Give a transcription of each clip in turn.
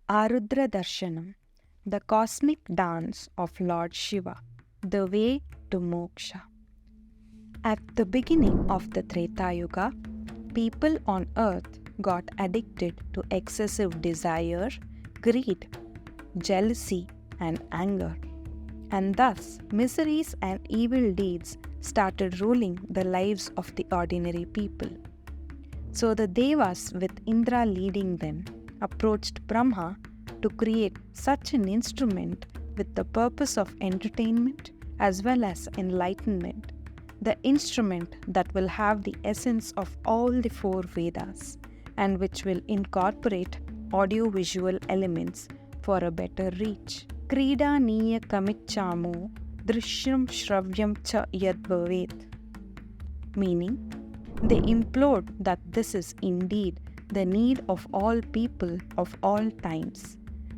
Arudra Darshanam, the cosmic dance of Lord Shiva, the way to Moksha. At the beginning of the Tretayuga, people on earth got addicted to excessive desire, greed, jealousy, and anger, and thus miseries and evil deeds started ruling the lives of the ordinary people. So the devas, with Indra leading them, approached Brahma to create such an instrument with the purpose of entertainment as well as enlightenment, the instrument that will have the essence of all the four Vedas and which will incorporate audio-visual elements for a better reach. Krida niya kamichamo drishyam shravyam cha yad bhavet. Meaning, they implored that this is indeed the need of all people of all times,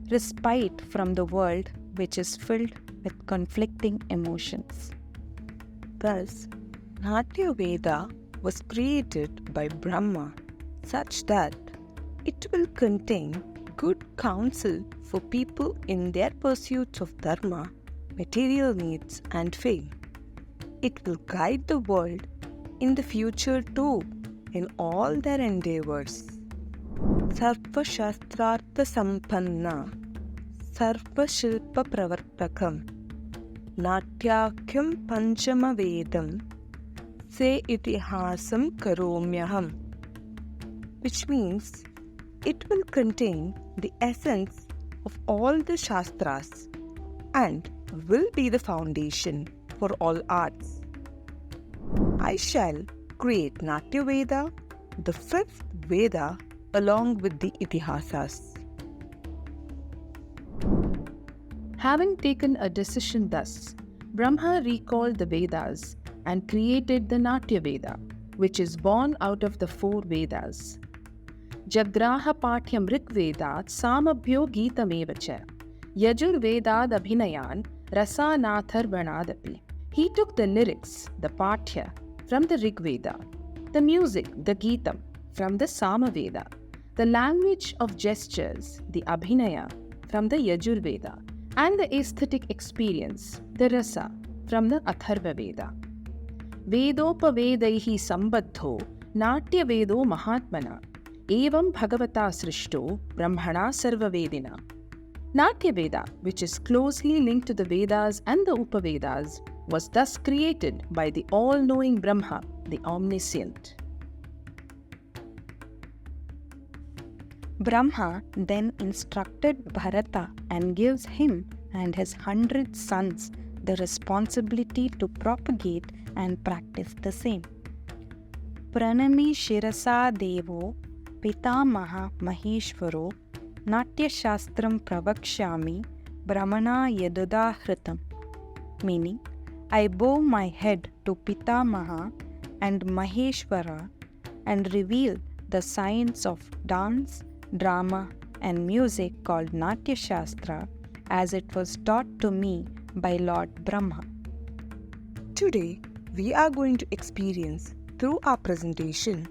respite from the world which is filled with conflicting emotions. Thus, Natya Veda was created by Brahma such that it will contain good counsel for people in their pursuits of dharma, material needs and fame. It will guide the world in the future too in all their endeavors. Sarva Shastrartha Sampanna Sarva Shilpa Pravartakam Natyakyam Panchama Vedam Se Itihasam Karomyaham, which means it will contain the essence of all the Shastras and will be the foundation for all arts. I shall create Natya Veda, the fifth Veda, along with the Itihasas. Having taken a decision thus, Brahma recalled the Vedas and created the Natya Veda, which is born out of the four Vedas. Jagraha Pathyam Rik Vedat Samabhyo Geetamevacha Yajur Vedad Abhinayan Rasanathar Vanadapi. He took the lyrics, the Pathya, from the Rig Veda, the music, the Geetam, from the Samaveda, the language of gestures, the Abhinaya, from the Yajur Veda, and the aesthetic experience, the Rasa, from the Atharva Veda. Vedopavedaihi Sambaddho Natya Vedo Mahatmana Evam Bhagavata Srishto Brahmana Sarvavedina. Natya Veda, which is closely linked to the Vedas and the Upavedas, was thus created by the all-knowing Brahma, the omniscient. Brahma then instructed Bharata and gives him and his 100 sons the responsibility to propagate and practice the same. Pranami Shirasa Devo Pitamaha Maheshwaro Natya Shastram Pravakshami Brahmana Yaduda Hritam, meaning, I bow my head to Pitamaha and Maheshwara and reveal the science of dance, drama and music called Natya Shastra as it was taught to me by Lord Brahma. Today, we are going to experience through our presentation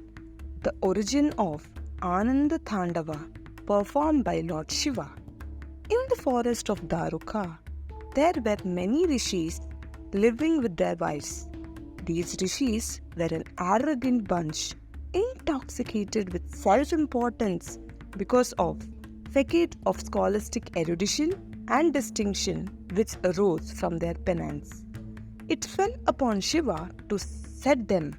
the origin of AANANDA TANDAVA performed by Lord Shiva. In the forest of Daruka, there were many rishis living with their wives. These rishis were an arrogant bunch, intoxicated with self-importance because of decades of scholastic erudition and distinction which arose from their penance. It fell upon Shiva to set them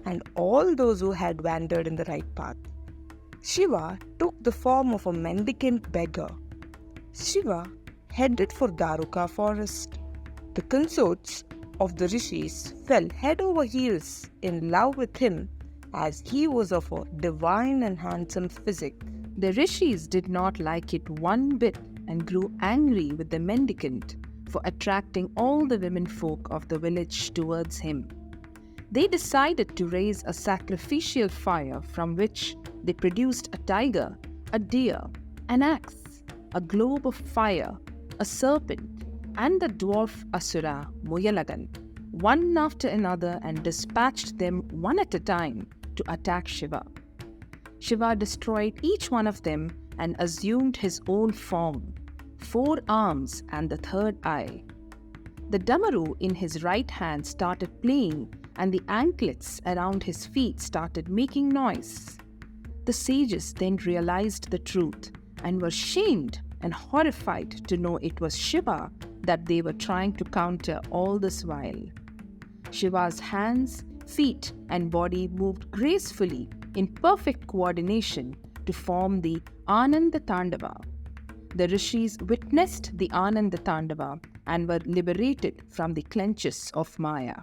and all those who had wandered in the right path. Shiva took the form of a mendicant beggar. Shiva headed for Daruka forest. The consorts of the rishis fell head over heels in love with him as he was of a divine and handsome physique. The rishis did not like it one bit and grew angry with the mendicant for attracting all the women folk of the village towards him. They decided to raise a sacrificial fire from which they produced a tiger, a deer, an axe, a globe of fire, a serpent, and the dwarf Asura Muyalagan, one after another, and dispatched them one at a time to attack Shiva. Shiva destroyed each one of them and assumed his own form, 4 arms and the third eye. The damaru in his right hand started playing, and the anklets around his feet started making noise. The sages then realized the truth and were shamed and horrified to know it was Shiva that they were trying to counter all this while. Shiva's hands, feet, and body moved gracefully in perfect coordination to form the Ananda Tandava. The rishis witnessed the Ananda Tandava and were liberated from the clutches of Maya.